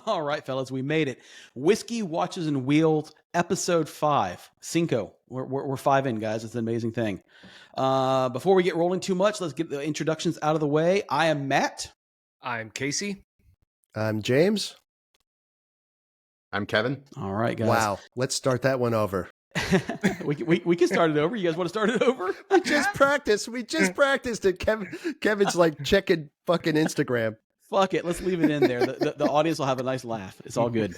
All right, fellas, we made it. Whiskey, Watches, and Wheels, episode 5. Cinco. We're 5 in, guys. It's an amazing thing. Before we get rolling too much, let's get the introductions out of the way. I am Matt. I'm Casey. I'm James. I'm Kevin. All right, guys. Wow. Let's start that one over. we can start it over. You guys want to start it over? We just practiced it. Kevin's like checking fucking Instagram. Fuck it. Let's leave it in there. The audience will have a nice laugh. It's all good.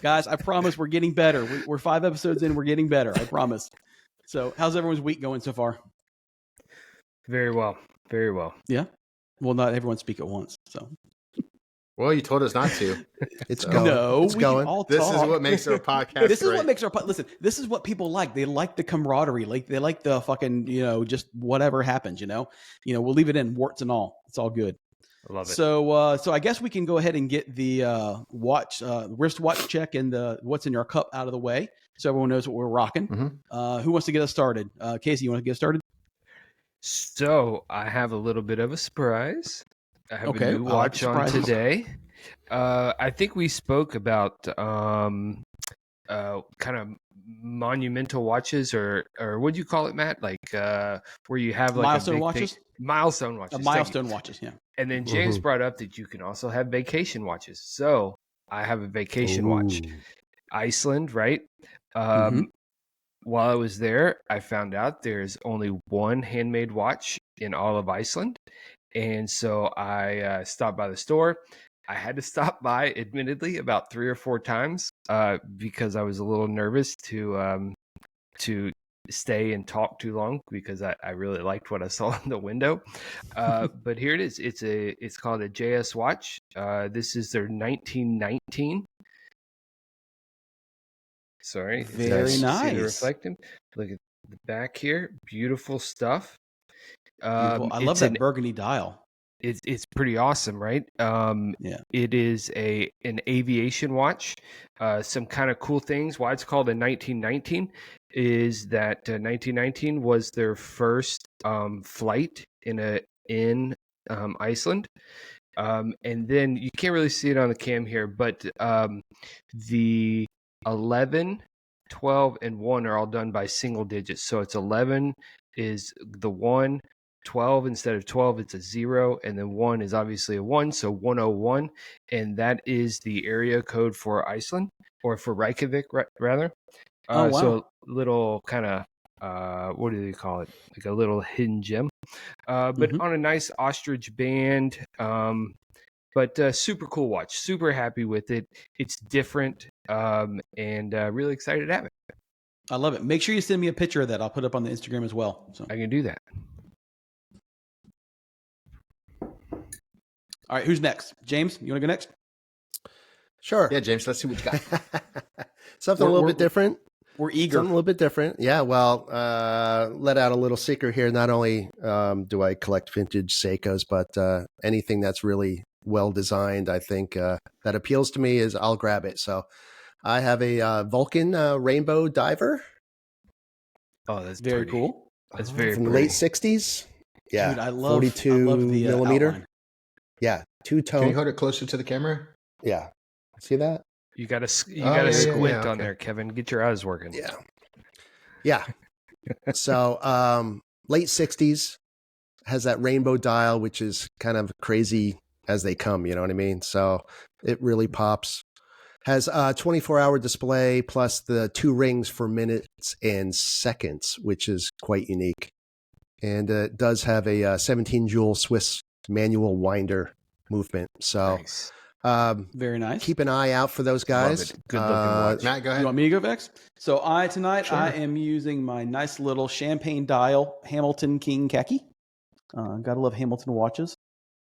Guys, I promise we're getting better. We're 5 episodes in. We're getting better. I promise. So how's everyone's week going so far? Very well. Very well. Yeah? Well, not everyone speak at once. So. Well, you told us not to. It's going. No, it's we going. all This talk. is what makes our podcast This is great. what makes our listen. This is what people like. They like the camaraderie. Like they like the fucking just whatever happens. We'll leave it in warts and all. It's all good. I love it. So I guess we can go ahead and get the wristwatch check and the what's in your cup out of the way, so everyone knows what we're rocking. Mhm. Who wants to get us started? Casey, you want to get us started? So I have a little bit of a surprise. I have Okay, a new I like watch on surprises. today. I think we spoke about kind of monumental watches, or what do you call it, Matt? Like where you have like Milestone a big watches? thing. Milestone watches. Thank you. Milestone watches. Yeah. And then James brought up that you can also have vacation watches. So I have a vacation watch. Iceland, right? While I was there, I found out there's only one handmade watch in all of Iceland. And so I stopped by the store. I had to stop by, admittedly, about 3 or 4 times because I was a little nervous to stay and talk too long because I really liked what I saw in the window. But here it is. It's called a JS watch. This is their 1919. Sorry. Very nice. Reflective. Look at the back here. Beautiful stuff. Beautiful. I love that burgundy dial. It's pretty awesome, right? Yeah. It is an aviation watch. Some kind of cool things. Why it's called a 1919 is that 1919 was their first flight in Iceland. And then you can't really see it on the cam here, but the 11, 12, and 1 are all done by single digits. So it's 11 is the 1, 12 instead of 12, it's a 0, and then 1 is obviously a 1, so 101, and that is the area code for Iceland, or for Reykjavik, rather. Oh, wow. So a little kind of, what do they call it? Like a little hidden gem. But on a nice ostrich band. But super cool watch. Super happy with it. It's different, and really excited to have it. I love it. Make sure you send me a picture of that. I'll put it up on the Instagram as well. So I can do that. all right, who's next? James, you want to go next? Sure. Yeah, James, let's see what you got. Something a little bit different. We're eager. Something a little bit different. Yeah, well, let out a little secret here. Not only do I collect vintage Seikos, but anything that's really well designed, I think that appeals to me is I'll grab it. So I have a Vulcan Rainbow Diver. Oh, that's very pretty. cool. That's very from the pretty. late 60s. Yeah, Dude, I love 42 I love the millimeter. outline. Yeah, two-tone. Can you hold it closer to the camera? Yeah, see that? You gotta yeah, squint yeah, on there, Kevin. Get your eyes working. Yeah. So late 60s, has that rainbow dial, which is kind of crazy as they come, you know what I mean? So it really pops. Has a 24-hour display plus the 2 rings for minutes and seconds, which is quite unique. And it does have a 17-jewel Swiss manual winder movement. So Nice. Very nice. keep an eye out for those guys. Love it. Good looking watch. Matt, go You ahead. want me to go next? So tonight Sure. I am using my nice little champagne dial Hamilton King Khaki. Gotta love Hamilton watches.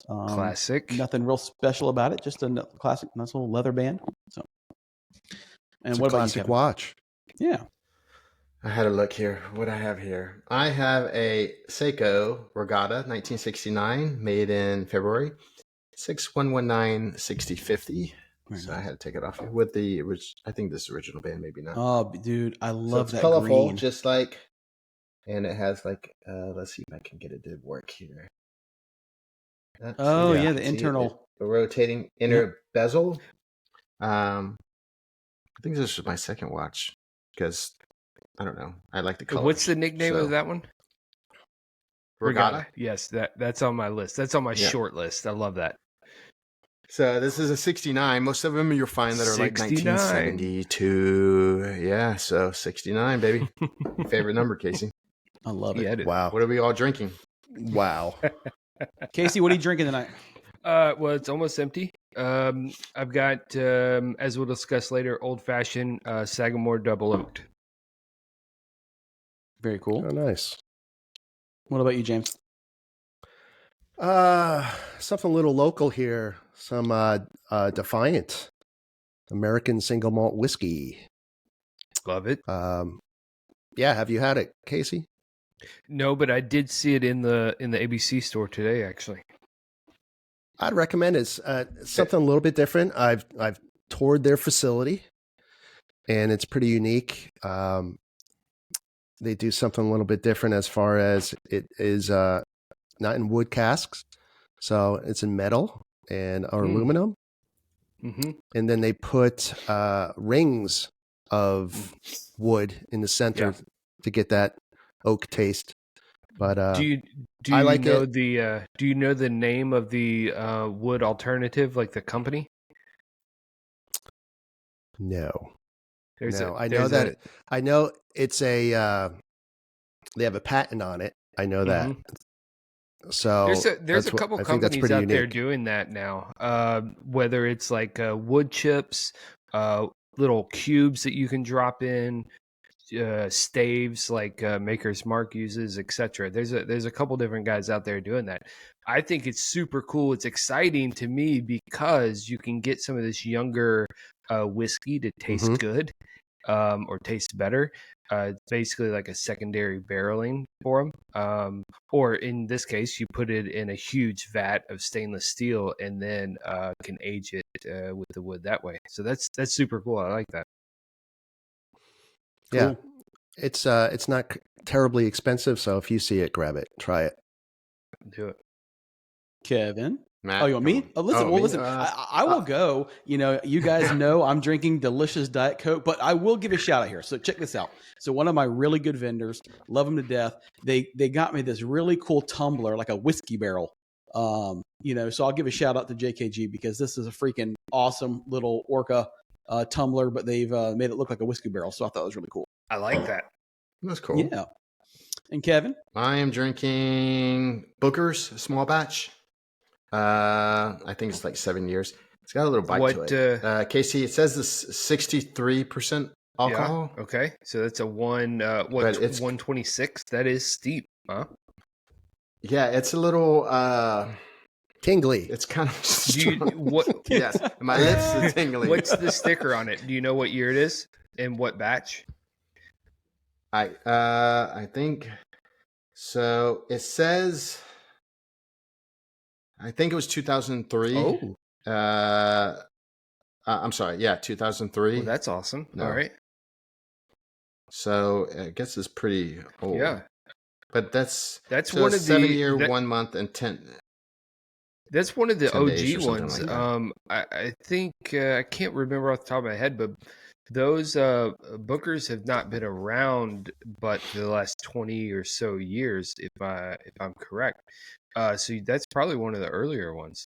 Classic. Nothing real special about it. Just a classic, nice little leather band. So, and It's what a about you, classic Kevin? watch. Yeah. I had a look here. What I have here. I have a Seiko Regatta 1969, made in February. 6119 6050. Very So nice. I had to take it off with the, which I think this is original band, maybe not. Oh, dude, I So love it's that colorful, green. just like, and it has like, let's see if I can get it to work here. That's, Oh, yeah, the see, internal. the rotating inner bezel. I think this was my second watch because I don't know. I like the colors. What's the nickname So, of that one? Regatta. Yes, that's on my list. That's on my Yeah. short list. I love that. So this is a 69. Most of them you'll find that are like 69. 1972. Yeah, so 69, baby. Favorite number, Casey. I love it. Yeah, dude. Wow. What are we all drinking? Wow. Casey, what are you drinking tonight? Well, it's almost empty. I've got, as we'll discuss later, old fashioned Sagamore double oaked. Very cool. Oh, nice. What about you, James? Something a little local here. Some Defiant American single malt whiskey. Love it. Yeah, have you had it, Casey? No, but I did see it in the ABC store today, actually. I'd recommend it's something a little bit different. I've toured their facility, and it's pretty unique. They do something a little bit different as far as it is not in wood casks, so it's in metal and or aluminum. Mm-hmm. And then they put rings of wood in the center to get that oak taste. But do you I like know it. do you know the name of the wood alternative, like the company? No. There's No, a, I know there's that. a- I know it's a. They have a patent on it. I know that. Mhm. So there's a that's couple I think that's companies pretty out there unique. doing that now. Whether it's like wood chips, little cubes that you can drop in, staves like Maker's Mark uses, etc. There's a couple different guys out there doing that. I think it's super cool. It's exciting to me because you can get some of this younger whiskey to taste Mhm. good or taste better. It's basically like a secondary barreling for them. Or in this case, you put it in a huge vat of stainless steel and then can age it with the wood that way. So that's super cool. I like that. Yeah, it's not terribly expensive. So if you see it, grab it, try it. Do it. Kevin? Matt, Oh, you want come me? on. Oh, listen. Oh, Well, me? listen. I will go. You know, you guys know I'm drinking delicious Diet Coke, but I will give a shout out here. So check this out. So one of my really good vendors, love them to death. They got me this really cool tumbler, like a whiskey barrel. You know, so I'll give a shout out to JKG because this is a freaking awesome little Orca tumbler, but they've made it look like a whiskey barrel. So I thought it was really cool. I like that. That's cool. Yeah. And Kevin? I am drinking Booker's small batch. I think it's like 7 years. It's got a little bite What, to it. Casey, it says this 63% alcohol. Yeah. Okay. So that's a But it's- 126. That is steep, huh? Yeah, it's a little. Tingly. It's kind of Do you, strong. what Yes, my lips are tingling. What's the sticker on it? Do you know what year it is and what batch? I think so. It says. I think it was 2003. Oh, I'm sorry. Yeah, 2003. Well, that's awesome. No. All right. So I guess it's pretty old. Yeah. But that's That's so one of 7 the year, that- 1 month, and 10. That's one of the 10 days or OG something ones. like that. I think I can't remember off the top of my head, but those Bookers have not been around but for the last 20 or so years, if I'm correct. So that's probably one of the earlier ones.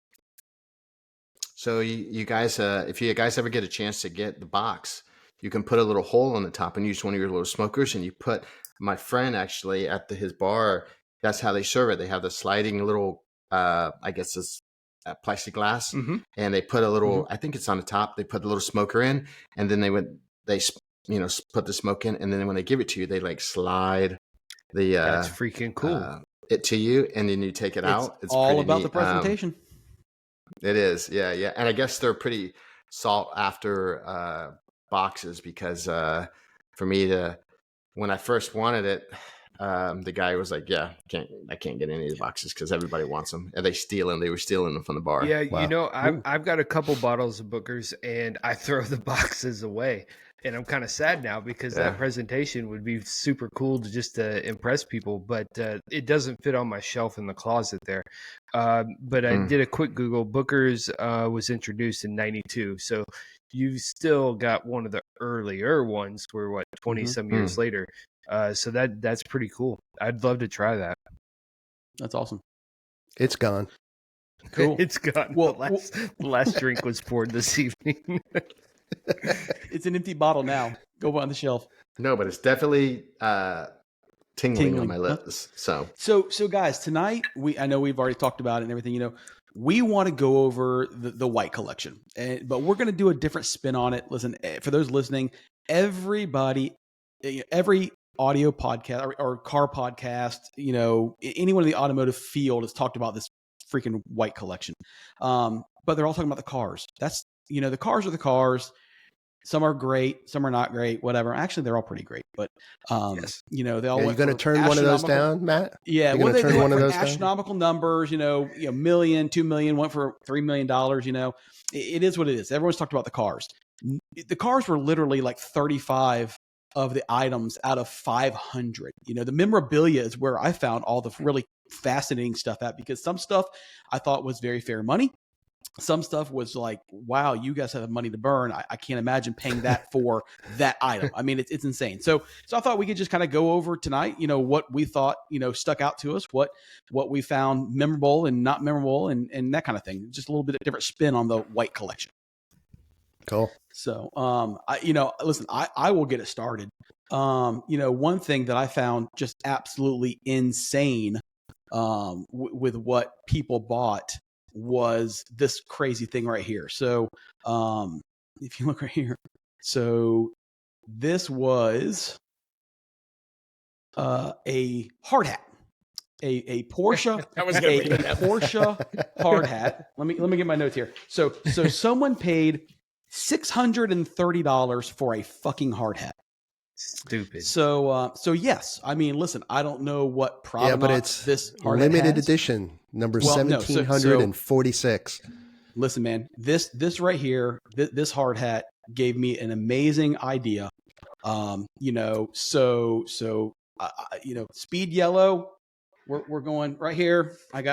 So you guys, if you guys ever get a chance to get the box, you can put a little hole on the top and use one of your little smokers. And you put my friend actually at his bar. That's how they serve it. They have the sliding little, I guess this plexiglass, Mm-hmm. and they put a little. I think it's on the top. They put the little smoker in, and then they put the smoke in, and then when they give it to you, they like slide the That's freaking cool. it to you, and then you take it out. It's all pretty about neat. the presentation. It is, yeah. And I guess they're pretty sought after boxes because for me when I first wanted it the guy was like, "Yeah, I can't get any of the boxes because everybody wants them, and they were stealing them from the bar." Yeah, Wow. you know, Cool. I've got a couple bottles of Booker's, and I throw the boxes away, and I'm kind of sad now because Yeah. that presentation would be super cool to just impress people, but it doesn't fit on my shelf in the closet there. But I did a quick Google. Booker's was introduced in '92, so you've still got one of the earlier ones. We're what 20 some years later. So that's pretty cool. I'd love to try that. That's awesome. It's gone. Cool. It's gone. Well, The last drink was poured this evening. It's an empty bottle now. Go on the shelf. No, but it's definitely tingling on my Tingling. lips. So So guys, tonight I know we've already talked about it and everything. You know, we want to go over the white collection, but we're going to do a different spin on it. Listen, for those listening, every audio podcast or car podcast, you know, anyone in the automotive field has talked about this freaking white collection. But they're all talking about the cars. That's, you know, the cars are the cars. Some are great, some are not great, whatever. Actually, they're all pretty great, but Yes. you know, they all. You're went going to for turn one of those astronomical- down, Matt? Yeah, You're well, gonna they turn went one of for those down? astronomical numbers. You know, million, 2 million, went for $3 million. You know, it is what it is. Everyone's talked about the cars. The cars were literally like 35 of the items out of 500. You know, the memorabilia is where I found all the really fascinating stuff at, because some stuff I thought was very fair money. Some stuff was like, wow, you guys have money to burn. I can't imagine paying that for that item. I mean, it's insane. So I thought we could just kind of go over tonight, you know, what we thought, you know, stuck out to us, what we found memorable and not memorable, and that kind of thing. Just a little bit of different spin on the white collection. Cool. So, listen, I will get it started. You know, one thing that I found just absolutely insane with what people bought was this crazy thing right here. So, if you look right here, so this was a hard hat, a Porsche, I was gonna a bring that up. Porsche hard hat. Let me get my notes here. So someone paid $630 for a fucking hard hat. Stupid. So yes, I mean, listen, I don't know what Yeah, but provenance it's this hard hat limited has. edition, number Well, no, so- 1746. Listen, man, this right here, this hard hat gave me an amazing idea. You know, so you know, speed yellow. We're going right here. I'm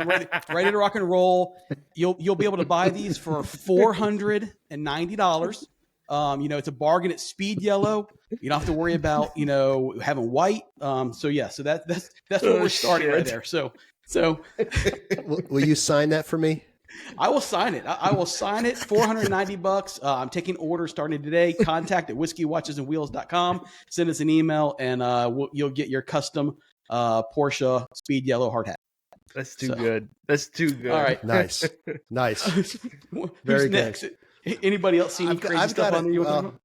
ready to rock and roll. You'll be able to buy these for $490. You know, it's a bargain at Speed Yellow. You don't have to worry about, you know, having white. So yeah, so that's where we're starting right there. So Will you sign that for me? I will sign it. I will sign it. $490. I'm taking orders starting today. Contact at whiskeywatchesandwheels.com. Send us an email, and you'll get your custom Porsche Speed Yellow hard hat. That's too So- good. That's too good. All right. Nice. Nice. Who's Very good. next? Anybody else see any I've got- crazy I've stuff got on there it. you want to talk about?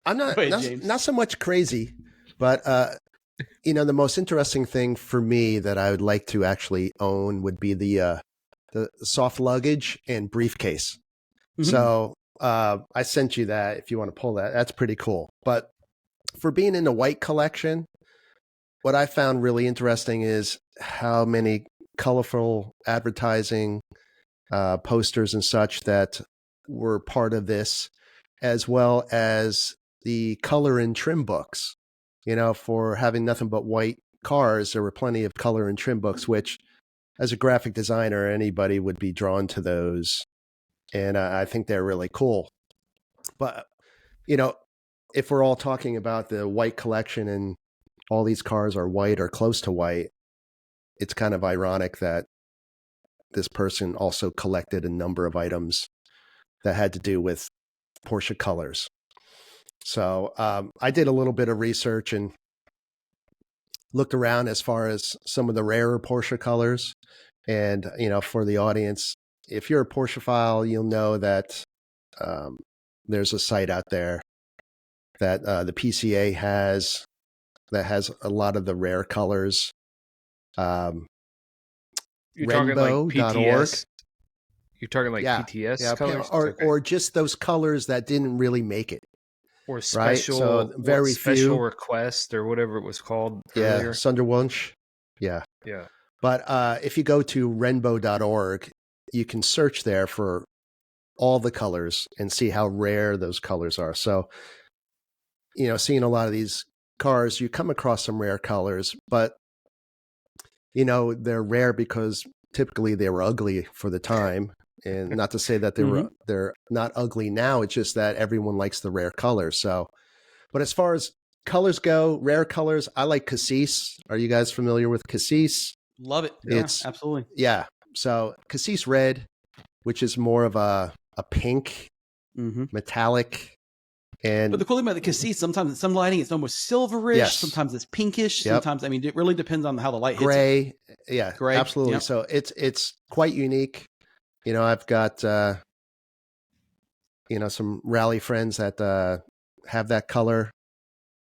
I'm Go ahead, James. not so much crazy, but you know, the most interesting thing for me that I would like to actually own would be the soft luggage and briefcase. Mhm. So I sent you that if you want to pull that. That's pretty cool. But for being in the white collection, what I found really interesting is how many colorful advertising posters and such that were part of this, as well as the color and trim books. You know, for having nothing but white cars, there were plenty of color and trim books, which as a graphic designer, anybody would be drawn to those. And I think they're really cool. But, you know, if we're all talking about the white collection and all these cars are white or close to white, it's kind of ironic that this person also collected a number of items that had to do with Porsche colors. So I did a little bit of research and looked around as far as some of the rarer Porsche colors. And, you know, for the audience, if you're a Porsche-phile, you'll know that there's a site out there that the PCA has that has a lot of the rare colors. You're talking like Rainbow.org. PTS. You're talking like Yeah. PTS Yeah, colors, or Okay. or just those colors that didn't really make it. Or Right, special, so very special few. request or whatever it was called Yeah, earlier. Sonderwunsch. Yeah. Yeah. But if you go to rainbow.org, you can search there for all the colors and see how rare those colors are. So, seeing a lot of these cars, you come across some rare colors, but, they're rare because typically they were ugly for the time. And not to say that they're not ugly now. It's just that everyone likes the rare colors. So, but as far as colors go, rare colors, I like Cassis. Are you guys familiar with Cassis? Love it. It's- Yeah, absolutely. Yeah. So Cassis Red, which is more of a pink, Mm-hmm. metallic, and But the cool thing about the Cassis, sometimes in some lighting, it's almost silverish. Yes. Sometimes it's pinkish. Yep. Sometimes, it really depends on how the light hits it. gray. Yeah, Gray, absolutely. yep. So it's quite unique. I've got some rally friends that have that color,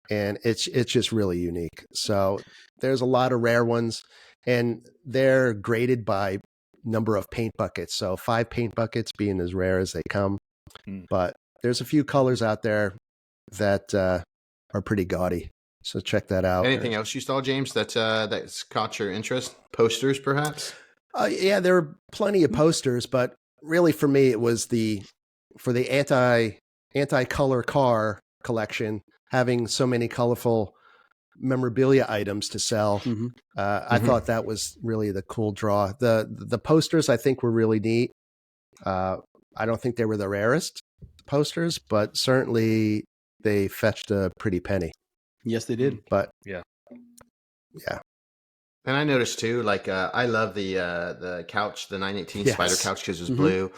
and it's just really unique. So there's a lot of rare ones, and they're graded by number of paint buckets. So 5 paint buckets being as rare as they come. But there's a few colors out there that are pretty gaudy. So check that out. Anything else you saw, James, that's caught your interest? Posters, perhaps? Yeah, there were plenty of posters, but really for me, it was for the anti-color car collection, having so many colorful memorabilia items to sell. Mhm. I thought that was really the cool draw. The posters, I think, were really neat. I don't think they were the rarest posters, but certainly they fetched a pretty penny. Yes, they did. But Yeah. And I noticed too, I love the couch, the 918 Yes. Spider couch because it was Mhm. blue.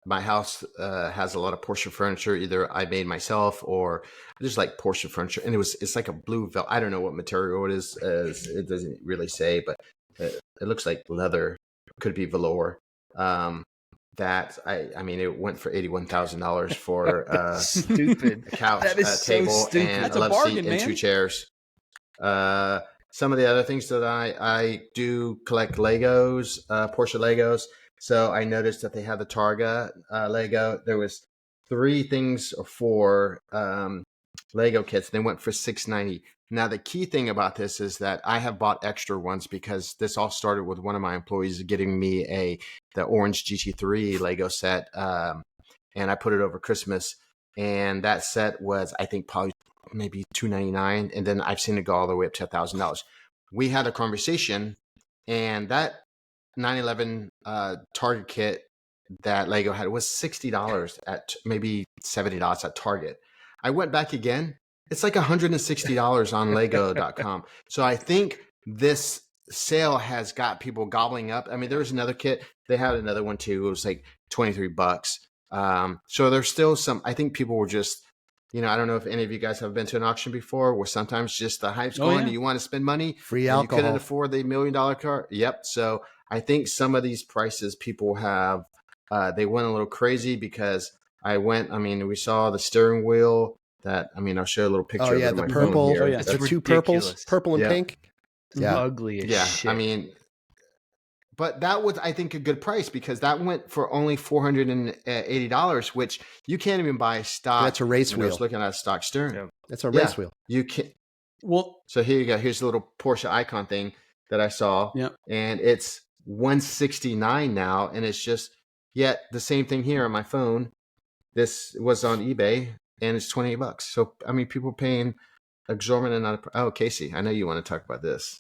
My house has a lot of Porsche furniture. Either I made myself or I just like Porsche furniture, and it's like a blue velvet. I don't know what material it is. It doesn't really say, but it looks like leather. Could be velour. It went for $81,000 for Stupid. a couch, That is a so table, stupid. and That's a a love bargain, seat and man. 2 chairs. Some of the other things that I do collect Legos, Porsche Legos. So I noticed that they had the Targa Lego. There was 3 things or 4 Lego kits. They went for $690. Now the key thing about this is that I have bought extra ones because this all started with one of my employees getting me the orange GT3 Lego set, and I put it over Christmas. And that set was, I think, probably maybe $299, and then I've seen it go all the way up to $1,000. We had a conversation, and that 911 Target kit that Lego had was $60 at maybe $70 at Target. I went back again. It's like $160 on Lego.com. So I think this sale has got people gobbling up. I mean, there was another kit. They had another one too. It was like $23. So there's still some, I think people were just, I don't know if any of you guys have been to an auction before where sometimes just the hype's going and you want to spend money. free and alcohol. you couldn't afford the $1 million car. Yep. So I think some of these prices people have, they went a little crazy because we saw the steering wheel that, I'll show a little picture Oh yeah, of it the on my phone purple. here. Oh, yeah. The It's 2 purples, ridiculous. purple and Yeah. pink. Yeah. Ugly as Yeah, shit. but that was, I think, a good price because that went for only $480, which you can't even buy stock. That's a race I was wheel. looking at a stock steering. Yeah. It's a Yeah. race wheel. You can. Well, So here you go. Here's the little Porsche icon thing that I saw, Yep. and it's $169 now, and it's just yet the same thing here on my phone. This was on eBay, and it's $28. So people are paying exorbitant amount of. Oh, Casey, I know you want to talk about this.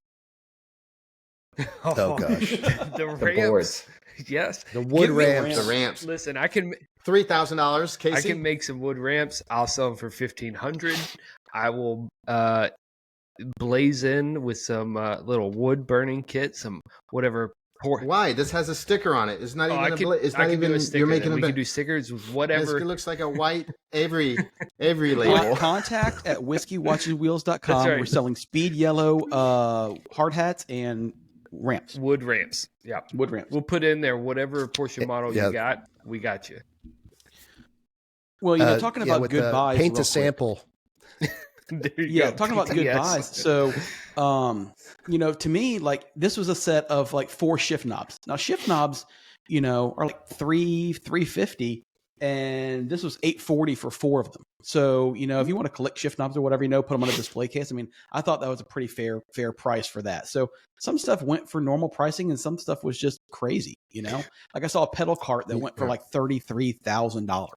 Oh, gosh. The boards. ramps. Yes. The wood Give me ramps. The ramps, Listen, I can $3,000. Casey, I can make some wood ramps. I'll sell them for $1,500. I will blaze in with some little wood burning kit, some whatever. Why? This has a sticker on it. It's not even. It's I not can do even. a sticker. You're making We a. can do stickers with This whatever. looks like a white Avery label. contact at whiskeyWatchesWheels.com. That's right. We're selling speed yellow hard hats and ramps. Wood ramps. Yeah. Wood ramps. We'll put in there whatever Porsche model yeah. you got. We got you. Well, talking about with good the buys. paint real to quick. sample. There you Yeah, go. talking about good Yes. buys. So, to me, like this was a set of like 4 shift knobs. Now, shift knobs, are like $350. and this was $840 for 4 of them. So, you know, if you want to collect shift knobs or whatever, you know, put them on a display case. I mean, I thought that was a pretty fair price for that. So some stuff went for normal pricing and some stuff was just crazy, you know? Like I saw a pedal cart that went for like $33,000.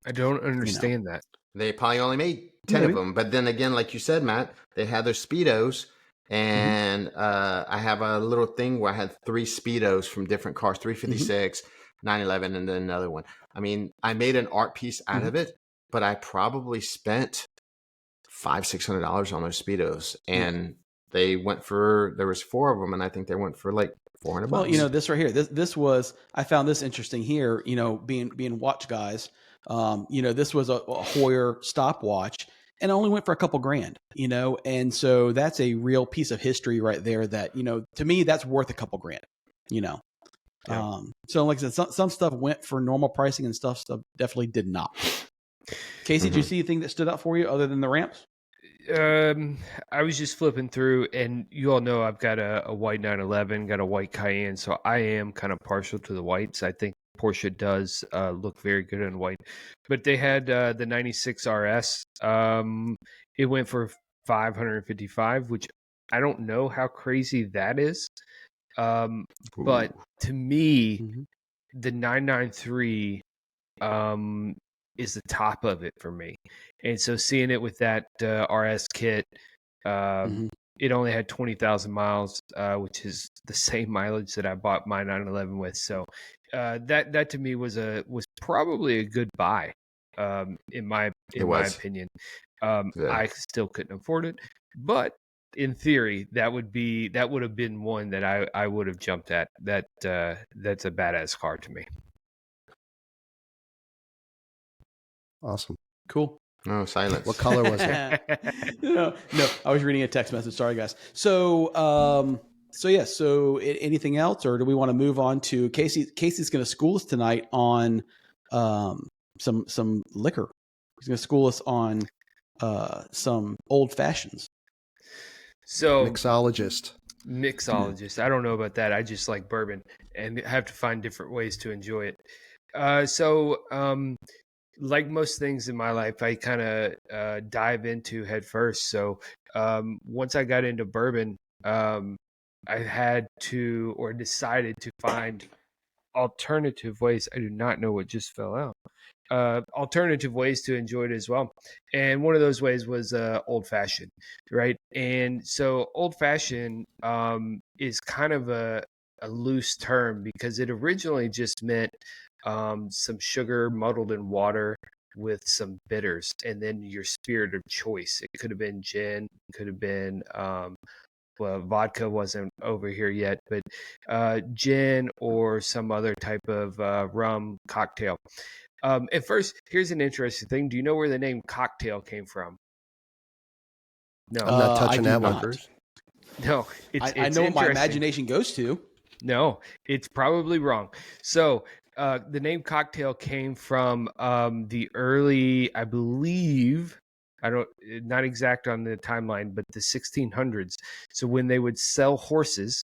I don't understand that. They probably only made 10 of them. But then again, like you said, Matt, they had their Speedos. And I have a little thing where I had 3 Speedos from different cars, 356, 911, and then another one. I mean, I made an art piece out of it, but I probably spent $500-$600 on those Speedos. And they went for, there was 4 of them, and I think they went for like $400. Well, you know, this right here, this was, I found this interesting here, you know, being watch guys, you know, this was a Hoyer stopwatch and it only went for a couple grand, you know? And so that's a real piece of history right there that, you know, to me, that's worth a couple grand, you know? Yeah. So like I said, some stuff went for normal pricing and stuff definitely did not. Casey, did you see anything that stood out for you other than the ramps? I was just flipping through, and you all know I've got a white 911, got a white Cayenne, so I am kind of partial to the whites. I think Porsche does look very good in white, but they had the 96 RS. It went for $555, which I don't know how crazy that is. But to me, the 993 is the top of it for me. And so seeing it with that RS kit, it only had 20,000 miles, which is the same mileage that I bought my 911 with. So that to me was probably a good buy, in my opinion. I still couldn't afford it, but in theory, that would have been one that I would have jumped at. That's a badass car to me. Awesome. Cool. No, silence. What color was it? no, I was reading a text message. Sorry, guys. So, anything else, or do we want to move on to Casey? Casey's going to school us tonight on some liquor. He's going to school us on some old fashions. So mixologist. I don't know about that. I just like bourbon and have to find different ways to enjoy it. Like most things in my life, I kind of dive into head first. So once I got into bourbon, I had to, or decided to, find alternative ways. I do not know what just fell out. Alternative ways to enjoy it as well. And one of those ways was old fashioned, right? And so old fashioned is kind of a loose term because it originally just meant some sugar muddled in water with some bitters, and then your spirit of choice. It could have been gin, could have been vodka wasn't over here yet, but gin or some other type of rum cocktail. At first, here's an interesting thing. Do you know where the name cocktail came from? No, I'm not touching that one. No, I know what my imagination goes to. No, it's probably wrong. So the name cocktail came from the early, I believe, not exact on the timeline, but the 1600s. So when they would sell horses,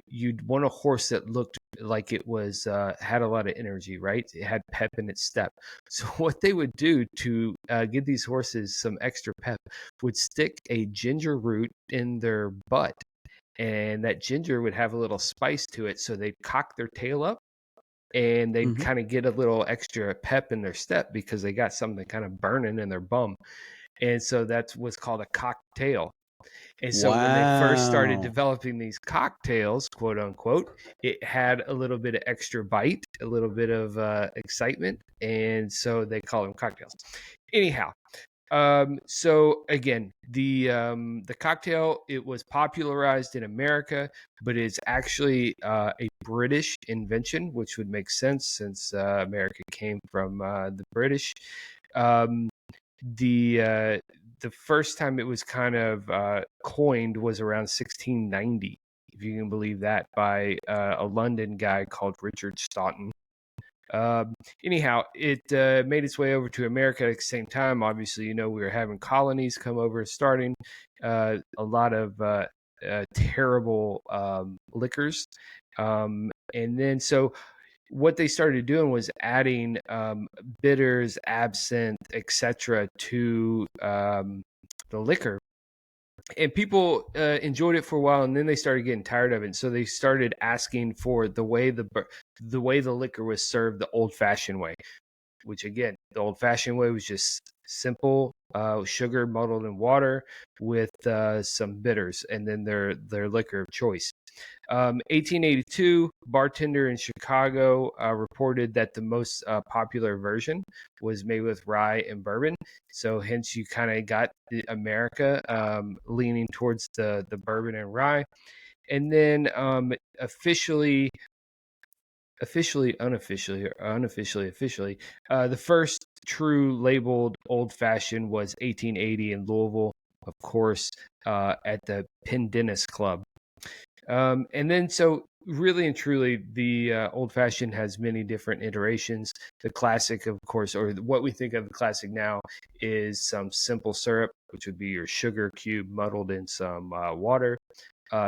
you'd want a horse that looked like it was had a lot of energy, right? It had pep in its step. So what they would do to give these horses some extra pep would stick a ginger root in their butt, and that ginger would have a little spice to it. So they'd cock their tail up, and they'd kind of get a little extra pep in their step because they got something kind of burning in their bum. And so that's what's called a cocktail. And so when they first started developing these cocktails, quote unquote, it had a little bit of extra bite, a little bit of excitement. And so they call them cocktails. Anyhow, so again, the cocktail, it was popularized in America, but it's actually a British invention, which would make sense since America came from the British. The first time it was kind of coined was around 1690, if you can believe that, by a London guy called Richard Staunton. Anyhow, it made its way over to America at the same time. Obviously, you know, we were having colonies come over, starting a lot of terrible liquors. And then so what they started doing was adding bitters, absinthe, etc. to the liquor. And people enjoyed it for a while, and then they started getting tired of it. So they started asking for the way the liquor was served, the old-fashioned way. Which again, the old-fashioned way was just simple sugar muddled in water with some bitters, and then their liquor of choice. 1882, bartender in Chicago reported that the most popular version was made with rye and bourbon. So hence you kind of got America leaning towards the bourbon and rye. And then officially, unofficially, the first true labeled old fashioned was 1880 in Louisville, of course, at the Pendennis Club. And then, so really and truly, the old fashioned has many different iterations. The classic, of course, or what we think of the classic now, is some simple syrup, which would be your sugar cube muddled in some water,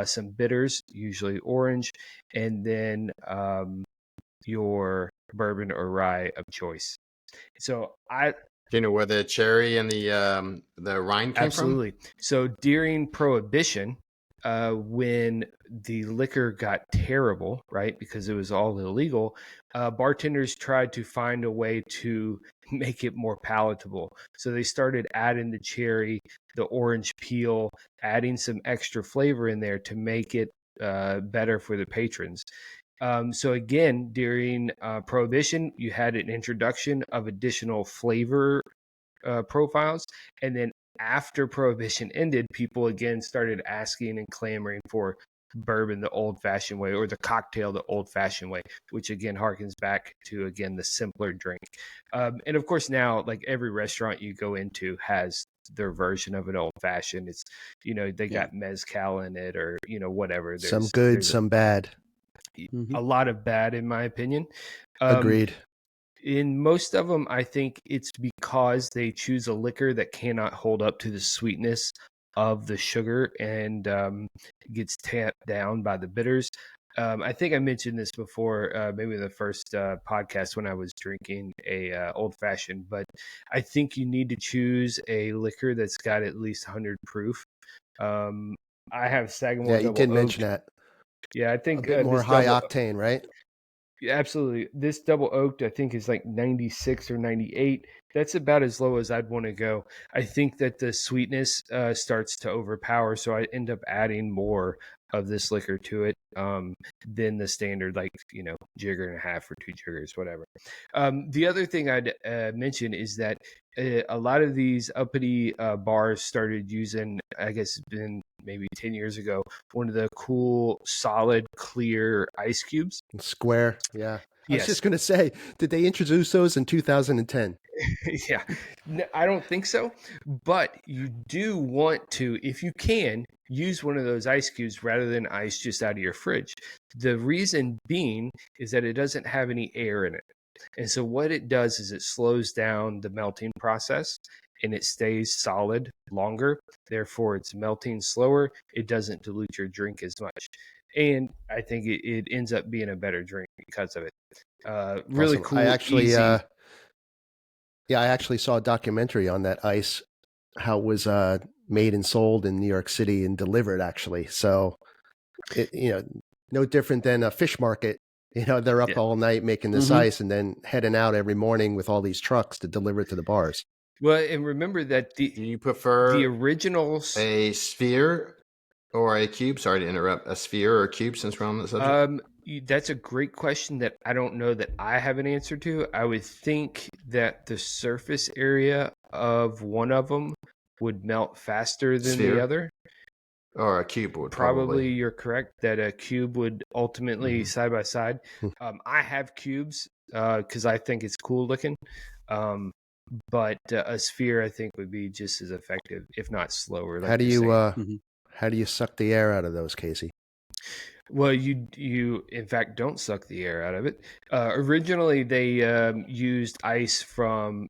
some bitters, usually orange, and then your bourbon or rye of choice. So Do you know where the cherry and the rind came absolutely. So during Prohibition, when the liquor got terrible, right, because it was all illegal, bartenders tried to find a way to make it more palatable. So they started adding the cherry, the orange peel, adding some extra flavor in there to make it better for the patrons. So again, during Prohibition, you had an introduction of additional flavor profiles, and then after Prohibition ended, people again started asking and clamoring for bourbon the old-fashioned way, or the cocktail the old-fashioned way, which again harkens back to, again, the simpler drink. And of course now, like, every restaurant you go into has their version of an old-fashioned. It's, they got mezcal in it, or whatever. Some good, some bad. A lot of bad, in my opinion. Agreed. In most of them, I think it's because they choose a liquor that cannot hold up to the sweetness of the sugar, and gets tamped down by the bitters. I think I mentioned this before, maybe in the first podcast when I was drinking a old fashioned, but I think you need to choose a liquor that's got at least 100 proof. I have Sagamore. Yeah, you did mention that. Yeah, I think a bit more high octane, right? Absolutely. This double oaked, I think, is like 96 or 98. That's about as low as I'd want to go. I think that the sweetness starts to overpower, so I end up adding more of this liquor to it than the standard, like, jigger and a half or 2 jiggers, whatever. The other thing I'd mention is that a lot of these uppity bars started using, I guess it's been maybe 10 years ago, one of the cool, solid, clear ice cubes. Square, yeah. I Yes. was just going to say, did they introduce those in 2010? Yeah, no, I don't think so. But you do want to, if you can, use one of those ice cubes rather than ice just out of your fridge. The reason being is that it doesn't have any air in it. And so what it does is it slows down the melting process, and it stays solid longer. Therefore, it's melting slower. It doesn't dilute your drink as much. And I think it ends up being a better drink because of it. Really Awesome. cool. I actually, easy. I actually saw a documentary on that ice, how it was made and sold in New York City and delivered, actually. So, no different than a fish market. They're up all night making this ice and then heading out every morning with all these trucks to deliver it to the bars. Well, and remember that Do you prefer the originals, a sphere or a cube? Sorry to interrupt. A sphere or a cube, since we're on the subject? That's a great question that I don't know that I have an answer to. I would think that the surface area of one of them would melt faster than Sphere? the other. Or a cube would Probably you're correct that a cube would ultimately Mhm. side by side. I have cubes because I think it's cool looking. But a sphere, I think, would be just as effective, if not slower. Like How do you're you saying. how do you suck the air out of those, Casey? Well, you in fact don't suck the air out of it. Originally, they used ice from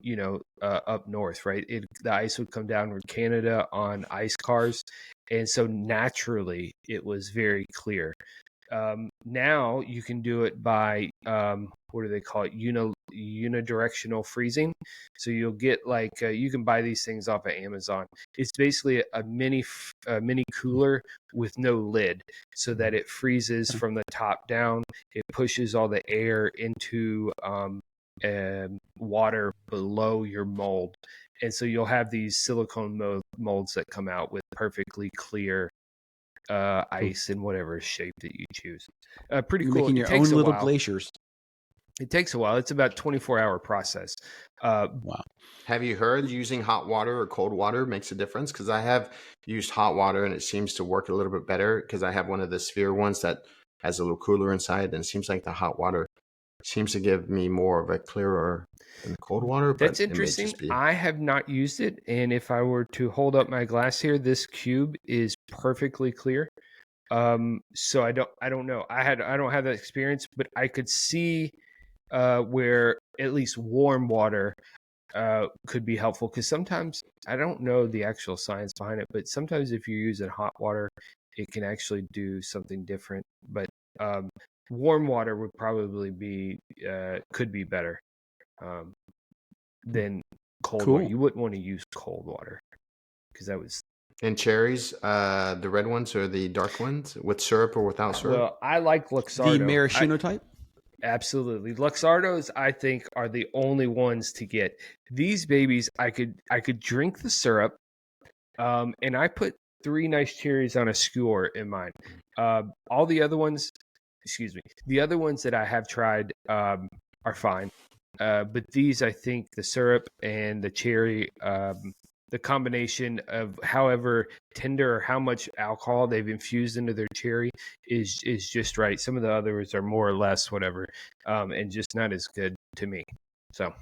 up north, right? The ice would come down from Canada on ice cars, and so naturally it was very clear. Now you can do it by what do they call it? Unidirectional freezing. So you'll get like you can buy these things off of Amazon. It's basically a mini cooler with no lid, so that it freezes from the top down. It pushes all the air into water below your mold, and so you'll have these silicone molds that come out with perfectly clear ice in whatever shape that you choose. Pretty You're cool. making It your takes own a little while. glaciers. It takes a while. It's about 24-hour process. Wow. Have you heard using hot water or cold water makes a difference? Because I have used hot water and it seems to work a little bit better because I have one of the sphere ones that has a little cooler inside, and it seems like the hot water seems to give me more of a clearer than the cold water. That's but it may interesting. just be- I have not used it, and if I were to hold up my glass here, this cube is perfectly clear. So I don't know. I don't have that experience, but I could see where at least warm water could be helpful, because sometimes I don't know the actual science behind it, but sometimes if you use it hot water, it can actually do something different. But warm water would probably be could be better than cold water. Cool. You wouldn't want to use cold water because that was And cherries, the red ones or the dark ones with syrup or without syrup? well. I like Luxardo. The maraschino type? Absolutely. Luxardos, I think, are the only ones to get. These babies, I could drink the syrup, and I put 3 nice cherries on a skewer in mine. All the other ones, the other ones that I have tried are fine. But these, I think, the syrup and the cherry, the combination of however tender or how much alcohol they've infused into their cherry is just right. Some of the others are more or less whatever, and just not as good to me. So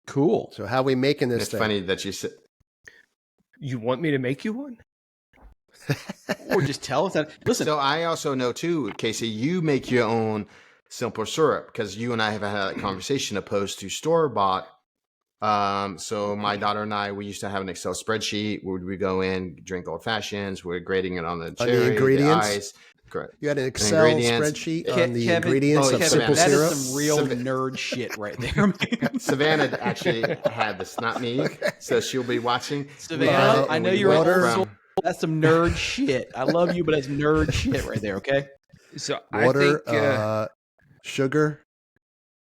Cool. So how we making this It's thing? funny that you said. you want me to make you one? Or just tell us that. Listen, So I also know too, Casey, you make your own simple syrup because you and I have had that conversation opposed to store bought. So my daughter and I, we used to have an Excel spreadsheet where we go in, drink old fashions, we're grading it on the cherry, ingredients? the ice. Correct. You had an Excel ingredients. spreadsheet Ke- on the Kevin- ingredients oh, of yeah, simple that syrup. is some real Sav- nerd shit right there, man. Savannah actually had this, not me. So she'll be watching. Savannah, I know we you're went old water. soul. That's some nerd shit. I love you, but that's nerd shit right there, okay? So Water, I think sugar.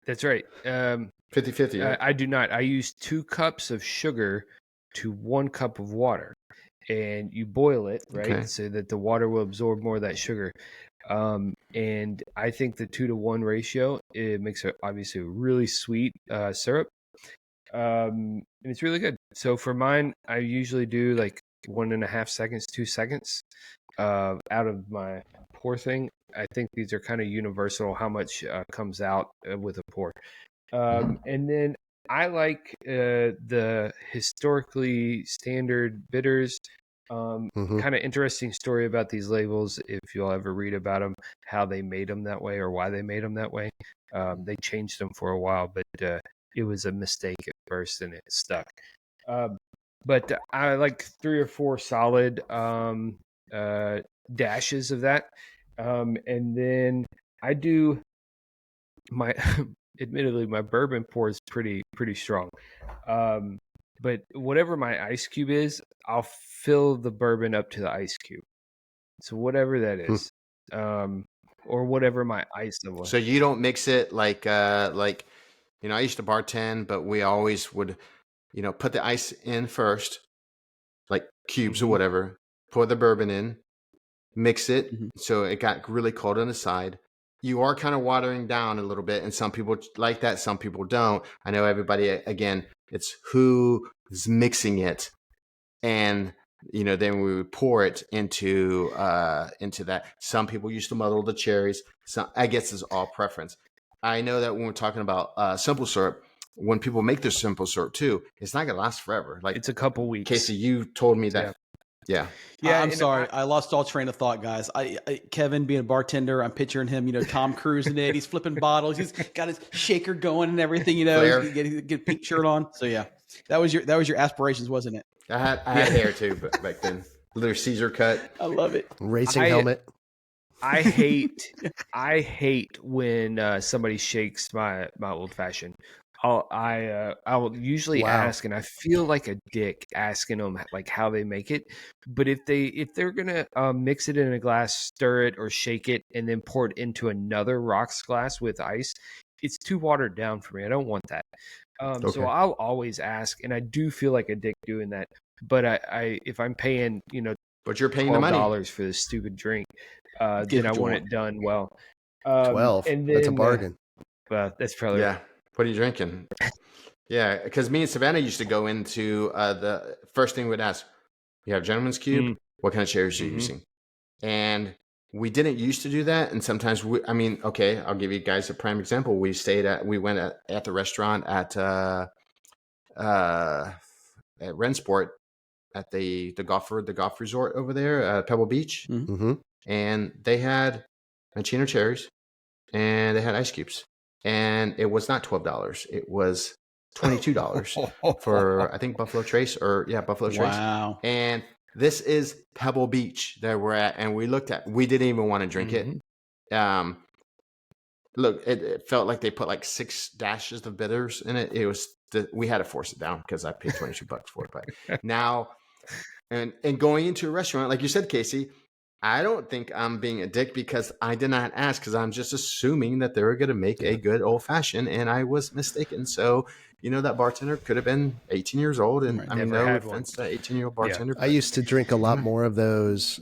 that's right. 50-50. Right? I do not. I use 2 cups of sugar to 1 cup of water, and you boil it, right, Okay. so that the water will absorb more of that sugar. And I think the 2-to-1 ratio, it makes it obviously a really sweet syrup, and it's really good. So for mine, I usually do like 1.5 seconds, 2 seconds out of my pour thing. I think these are kind of universal how much comes out with a pour. And then I like the historically standard bitters. Mhm. Kind of interesting story about these labels, if you'll ever read about them, how they made them that way or why they made them that way. They changed them for a while, but it was a mistake at first and it stuck. But I like 3 or 4 solid dashes of that. And then I do my admittedly my bourbon pour is pretty strong. But whatever my ice cube is, I'll fill the bourbon up to the ice cube. So whatever that is, or whatever my ice level. So you don't mix it like I used to bartend, but we always would, put the ice in first, like cubes or whatever, pour the bourbon in, mix it. So it got really cold on the side. You are kind of watering down a little bit, and some people like that, some people don't. I know everybody, again, it's who is mixing it, and then we would pour it into that. Some people used to muddle the cherries. So I guess it's all preference. I know that when we're talking about simple syrup, when people make their simple syrup too, it's not gonna last forever. Like it's a couple weeks. Casey, you told me that. Yeah. Yeah, I'm and sorry. I lost all train of thought, guys. Kevin being a bartender, I'm picturing him, Tom Cruise in it. He's flipping bottles. He's got his shaker going and everything, Flair. He's get a pink shirt on. So yeah, that was your aspirations, wasn't it? I had hair too, but back then. Little Caesar cut. I love it. Racing I- helmet. I hate when somebody shakes my old fashioned. I will usually Wow. ask, and I feel like a dick asking them like how they make it. But if they're gonna mix it in a glass, stir it or shake it, and then pour it into another rocks glass with ice, it's too watered down for me. I don't want that. Okay. So I'll always ask, and I do feel like a dick doing that. But I if I'm paying But you're paying the money. $12 for this stupid drink, Get then I what you want want. it done well. 12. And That's a then, bargain. that's probably Yeah. What are you drinking? Yeah, because me and Savannah used to go into the first thing we'd ask, you have Gentleman's Cube? Mm. What kind of chairs are you Mhm. using? And we didn't used to do that. And sometimes okay, I'll give you guys a prime example. We went at the restaurant at Rensport at the golf resort over there, Pebble Beach. Mm-hmm. And they had Machino cherries and they had ice cubes. And it was not $12. It was $22 for, I think, Buffalo Trace Buffalo Trace. Wow. And this is Pebble Beach that we're at. And we didn't even want to drink Mhm. it. Look, it felt like they put like 6 dashes of bitters in it. It was, we had to force it down because I paid $22 for it. But now, and going into a restaurant, like you said, Casey, I don't think I'm being a dick because I did not ask, because I'm just assuming that they were going to make a good old fashioned, and I was mistaken. So, that bartender could have been 18 years old, and Right. I mean, Never no had one. offense to that 18-year-old bartender. I used to drink a lot more of those,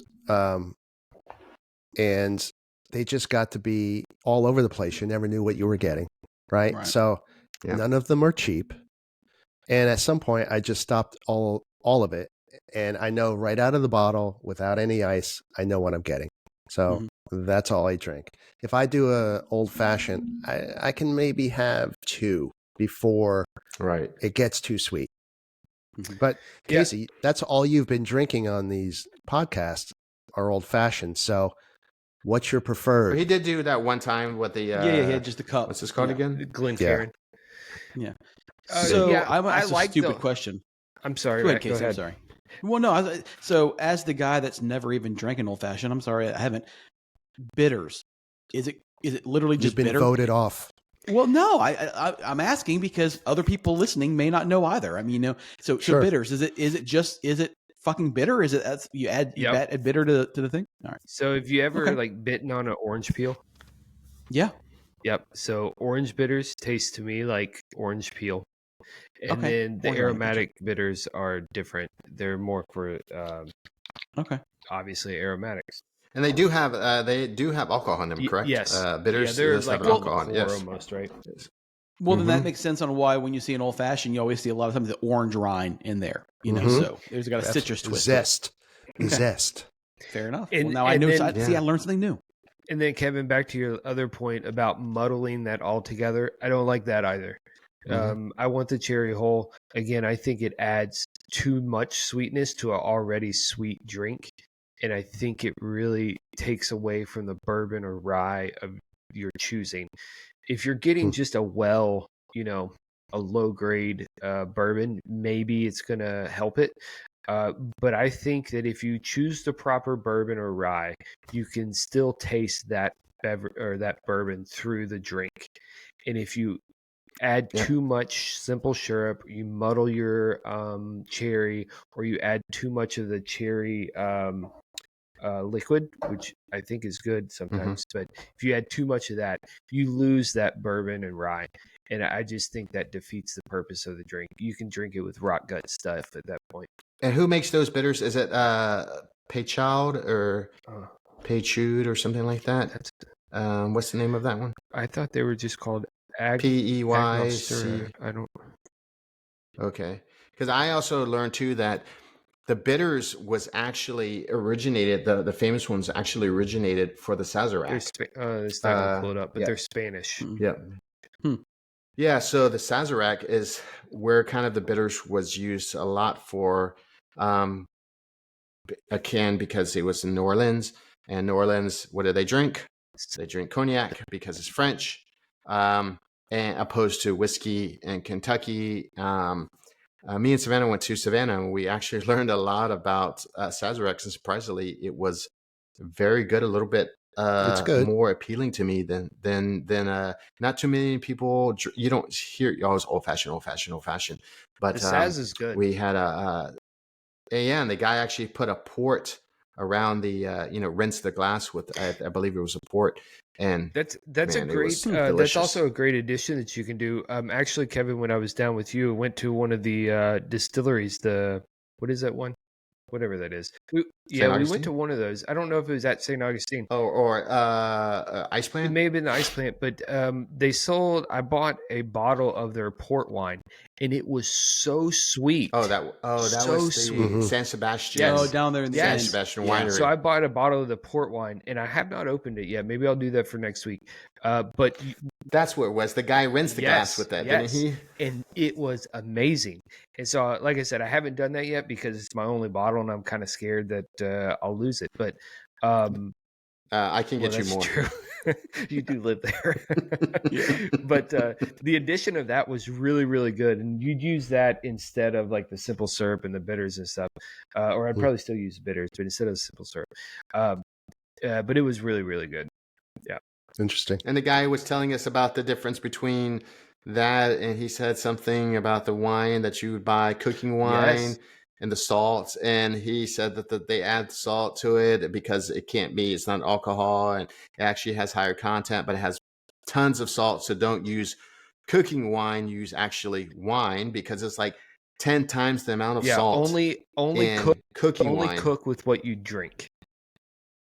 and they just got to be all over the place. You never knew what you were getting, right? Right. So Yeah. none of them are cheap. And at some point, I just stopped all of it, and I know right out of the bottle, without any ice, I know what I'm getting. So that's all I drink. If I do a old fashioned, I can maybe have 2 before Right. it gets too sweet. Mhm. But Yeah. Casey, that's all you've been drinking on these podcasts are old fashioned. So what's your But preferred? he did do that one time with the Yeah, he had just a cup. what's this called Yeah. again? Glencairn. So yeah, I'm I asked a like stupid the- question. I'm sorry. Go ahead, Matt, Casey. go ahead. I'm sorry. Well, no. So as the guy that's never even drank an old fashioned, I'm sorry, I haven't. Bitters. Is it literally just You've been bitter? voted off. Well, no. I'm asking because other people listening may not know either. I mean, so Sure. bitters. Is it fucking bitter? Is it you add bitter to the thing? All right. So have you ever Okay. like bitten on an orange peel? Yeah. Yep. So orange bitters taste to me like orange peel. And Okay. then the Orange, aromatic bitters are different. They're more for Okay. obviously aromatics. And they do have alcohol in them, correct? Yes. Bitters they're does like have alcohol in it, liqueur yes. almost, right? Well, then that Mhm. makes sense on why when you see an old fashioned, you always see a lot of times the orange rind in there. Mhm. So there's got a citrus twist. to it. Zest. Zest. Fair enough. And- well, now I and know. then- See, I learned something new. And then Kevin, back to your other point about muddling that all together. I don't like that either. I want the cherry whole. Again, I think it adds too much sweetness to an already sweet drink. And I think it really takes away from the bourbon or rye of your choosing. If you're getting just a low grade bourbon, maybe it's going to help it. But I think that if you choose the proper bourbon or rye, you can still taste that that bourbon through the drink. And if you add too much simple syrup, you muddle your cherry, or you add too much of the cherry liquid, which I think is good sometimes, but if you add too much of that, you lose that bourbon and rye. And I just think that defeats the purpose of the drink. You can drink it with rock gut stuff at that point. And who makes those bitters? Is it Peychaud or Peychaud or something like that? What's the name of that one? I thought they were just called PEYC. Agnostir. I don't. Okay, because I also learned too that the bitters was actually originated. The famous ones actually originated for the Sazerac. It's not gonna pull it up, but yeah. they're Spanish. Yeah. Yeah, so the Sazerac is where kind of the bitters was used a lot for, again, because it was in New Orleans. And New Orleans, what do they drink? They drink cognac because it's French, and opposed to whiskey in Kentucky. Me and Savannah went to Savannah, and we actually learned a lot about Sazerac, and surprisingly, it was very good, a little bit It's good. more appealing to me than not too many people. You don't hear always old fashioned, but The Saz is good. we had and the guy actually put a port around the rinse the glass with I believe it was a port, and That's man, a it was great that's delicious. also a great addition that you can do. Actually, Kevin, when I was down with you, I went to one of the distilleries. What is that one? Whatever that is. We went Augustine? to one of those. I don't know if it was at St. Augustine. or Ice It Plant. may have been the ice plant, but I bought a bottle of their port wine, and it was so sweet. That So was the sweet. Mhm. San Sebastian. Yes. Oh, down there in the San Yes. end. Sebastian Yeah. winery. So I bought a bottle of the port wine, and I have not opened it yet. Maybe I'll do that for next week. But That's what it was. The guy rinsed the glass Yes, with that, yes. didn't he? and it was amazing. And so, like I said, I haven't done that yet because it's my only bottle, and I'm kind of scared that I'll lose it. But I can get well, you that's more. true. You do live there. Yeah. But the addition of that was really, really good. And you'd use that instead of like the simple syrup and the bitters and stuff. Or I'd probably still use bitters, but instead of simple syrup. But it was really, really good. Interesting. And the guy was telling us about the difference between that, and he said something about the wine that you would buy, cooking wine, Yes. and the salts. And he said that they add salt to it because it's not alcohol, and it actually has higher content, but it has tons of salt. So don't use cooking wine, use actually wine, because it's like 10 times the amount of Yeah, salt only in cooking wine. cook with what you drink,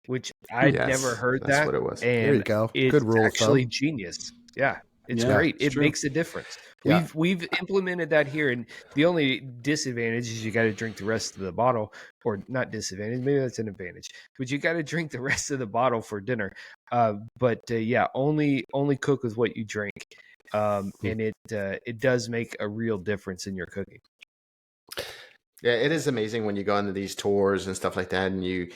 which I'd Yes, never heard that's that. what it was. And There you go. it's Good rule of actually thumb. genius. Yeah, it's Yeah, great. it's It true. makes a difference. Yeah. We've implemented that here, and the only disadvantage is you got to drink the rest of the bottle, or not disadvantage. Maybe that's an advantage, but you got to drink the rest of the bottle for dinner. But yeah, only cook with what you drink, and it does make a real difference in your cooking. Yeah, it is amazing when you go into these tours and stuff like that, and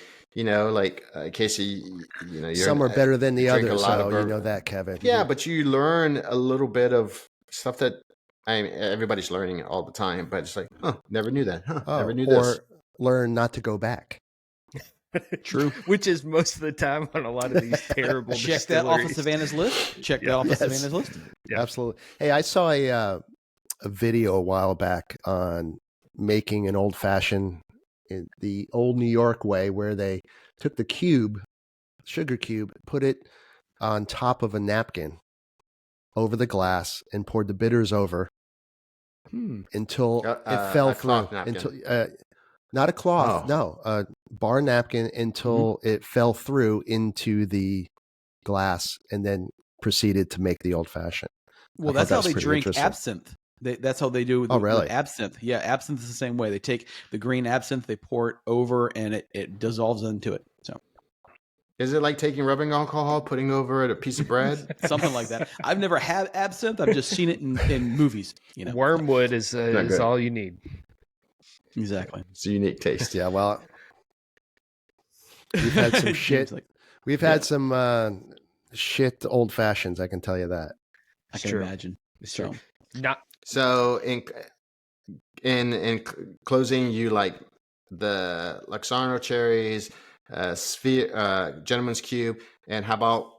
like Casey, you're Some are better than the drink a others, lot of so you bourbon. know that, Kevin. Yeah, but you learn a little bit of stuff that everybody's learning all the time. But it's like, never knew that. Never knew or this. learn not to go back. True. Which is most of the time on a lot of these terrible Check that off of distilleries. Savannah's list. Check that Yeah. off of Yes. Savannah's list. Yeah. Absolutely. Hey, I saw a video a while back on making an old fashioned in the old New York way, where they took the sugar cube, put it on top of a napkin over the glass, and poured the bitters over until it fell a through. cloth napkin. Until not a cloth, Oh. no, a bar napkin, until it fell through into the glass, and then proceeded to make the old fashioned. Well, I that's thought how that was they pretty drink interesting. absinthe. That's how they do with, Oh, with really? absinthe. Yeah, absinthe is the same way. They take the green absinthe, they pour it over, and it dissolves into it. So Is it like taking rubbing alcohol, putting over it a piece of bread? something like that. I've never had absinthe. I've just seen it in movies. Wormwood is good. all you need. Exactly. It's a unique taste. Yeah, well, we've had some shit. Seems like- We've had some shit old fashions. I can tell you that. I It's can true. imagine. It's So, true. Not So in closing, you like the Luxarno cherries, Sphere, Gentleman's Cube, and how about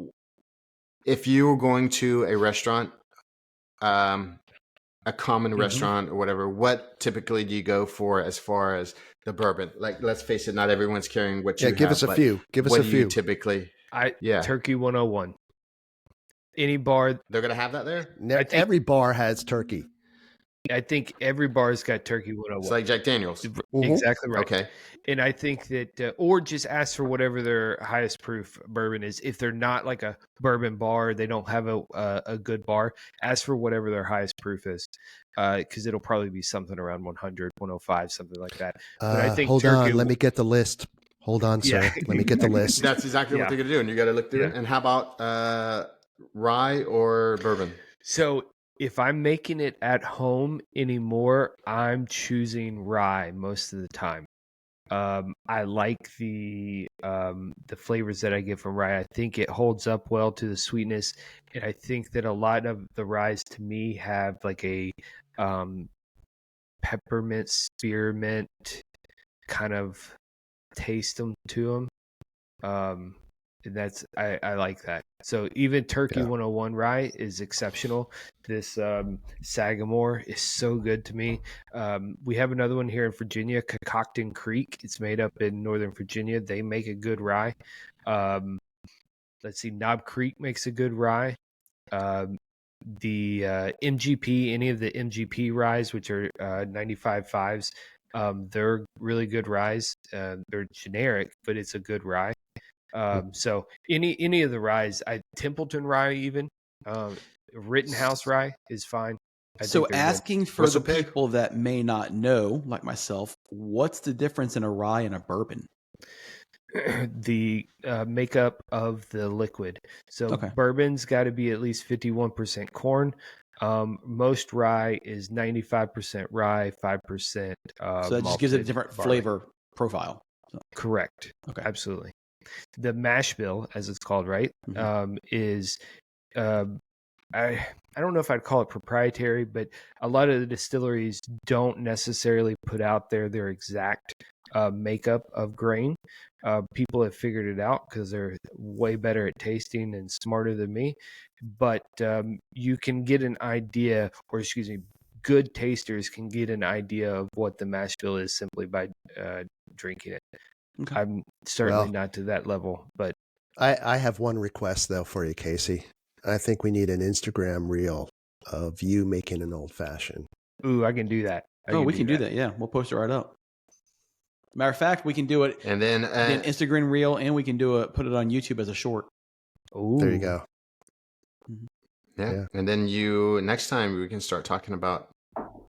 if you were going to a restaurant, a common restaurant or whatever, what typically do you go for as far as the bourbon? Like, let's face it, not everyone's carrying what you Yeah, give have, us a but few. Give us what a do you few. typically? I Yeah, Turkey 101. Any bar, they're gonna have that there. I think- Every bar has turkey. I think every bar's got Turkey 101. It's like Jack Daniels. Exactly right. Okay. And I think that, or just ask for whatever their highest proof bourbon is. If they're not like a bourbon bar, they don't have a good bar, ask for whatever their highest proof is. Because it'll probably be something around 100, 105, something like that. But I think Hold turkey on. Let me get the list. Hold on, sir. Yeah. Let me get the list. That's exactly Yeah. what they're gonna do, and you got to look through it. Yeah. And how about rye or bourbon? So if I'm making it at home anymore, I'm choosing rye most of the time. I like the flavors that I get from rye. I think it holds up well to the sweetness, and I think that a lot of the ryes to me have like a peppermint, spearmint kind of taste to them. And that's I like that. So even Turkey Yeah. 101 rye is exceptional. This Sagamore is so good to me. We have another one here in Virginia, Cococton Creek. It's made up in Northern Virginia. They make a good rye. Let's see, Knob Creek makes a good rye. The MGP, any of the MGP ryes, which are 95.5s, they're really good ryes. They're generic, but it's a good rye. So any of the ryes, Templeton rye even, Rittenhouse rye is fine. I So think they're good. asking for What's the a pick? people that may not know, like myself, what's the difference in a rye and a bourbon? The makeup of the liquid. So Okay. bourbon's got to be at least 51% corn. Most rye is 95% rye, 5%. So that just gives it a malted different barley. flavor profile. So, Correct. okay. Absolutely. The mash bill, as it's called, right, is I don't know if I'd call it proprietary, but a lot of the distilleries don't necessarily put out their exact makeup of grain. People have figured it out because they're way better at tasting and smarter than me. But you can get an idea, or excuse me, good tasters can get an idea of what the mash bill is simply by drinking it. Okay. I'm certainly Well, not to that level, but I have one request though for you, Casey. I think we need an Instagram reel of you making an old fashioned. ooh, I can do that. we can do that. Yeah, we'll post it right up. Matter of fact, we can do it And then in Instagram reel, and we can put it on YouTube as a short. Ooh. There you go. yeah. And then next time we can start talking about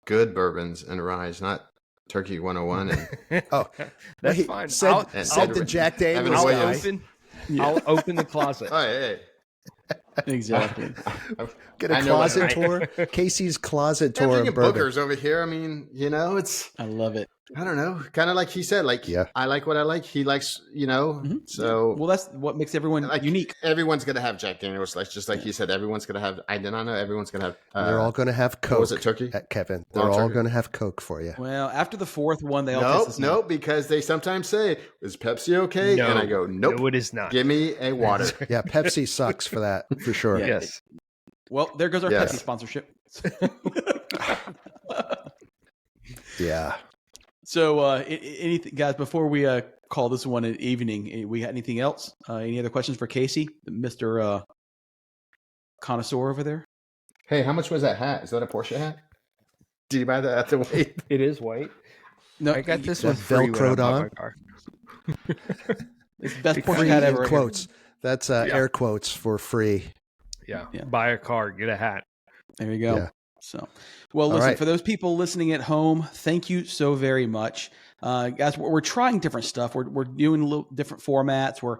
good bourbons and ryes, not Turkey 101 and Oh, that's wait, fine. Said I'll- the Jack Evan Daniels Williams. guy. I'll open the closet. oh hey. Exactly. Get a I know what closet I- tour. Casey's closet Yeah, tour drinking of bourbon. Booker's over here. I mean, it's I love it. I don't know, kind of like he said. Like, Yeah. I like what I like. He likes, Mhm. So Well, that's what makes everyone like unique. Everyone's gonna have Jack Daniels, like just like he said. Everyone's gonna have. I did not know everyone's gonna have. They're all going to have Coke. what was it, Turkey? Kevin. They're Oh, all Turkey. going to have Coke for you. Well, after the fourth one, they all taste the same. Nope, because they sometimes say, "Is Pepsi okay?" No. And I go, "Nope, No, it is not. give me a water." Yeah, Pepsi sucks for that, for sure. Yeah. Yes. Well, there goes our Yes. Pepsi sponsorship. Yeah. So, anything, guys, before we call this one an evening, we got anything else? Any other questions for Casey, Mr. Connoisseur over there? Hey, how much was that hat? Is that a Porsche hat? Did you buy that at the weight? It is white. No, I got this That one free when I Velcroed bought on? my car. It's the best Free Porsche hat In ever. quotes. That's Yeah. air quotes for free. Yeah. Yeah. Buy a car, get a hat. There you go. Yeah. So, well, All listen, right. for those people listening at home, thank you so very much. Guys, we're trying different stuff. We're doing a little different formats. We're,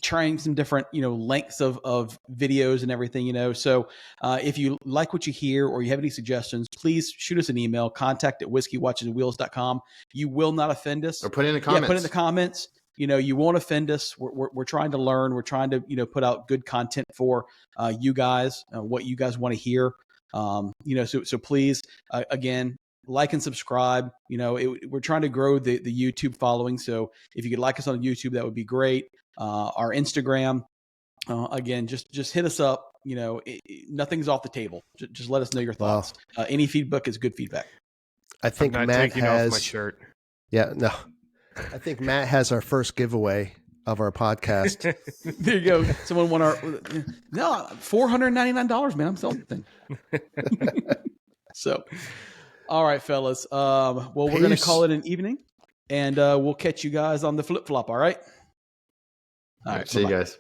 trying some different, lengths of videos and everything, So if you like what you hear or you have any suggestions, please shoot us an email, contact@whiskeywatchesandwheels.com. You will not offend us. Or put it in the comments. Yeah, put it in the comments. You won't offend us. We're trying to learn. We're trying to, put out good content for you guys, what you guys want to hear. So please, again, like and subscribe. We're trying to grow the YouTube following. So if you could like us on YouTube, that would be great. Our Instagram, again, just hit us up. Nothing's off the table. Just let us know your Wow. thoughts. Any feedback is good feedback. I think I'm not Matt taking off my has. shirt. Yeah, no. I think Matt has our first giveaway of our podcast. There you go. Someone won our $499, man. I'm selling the thing. So, all right, fellas. Well, we're going to Peace. call it an evening, and we'll catch you guys on the flip flop. All right. All right, see you bye-bye. guys.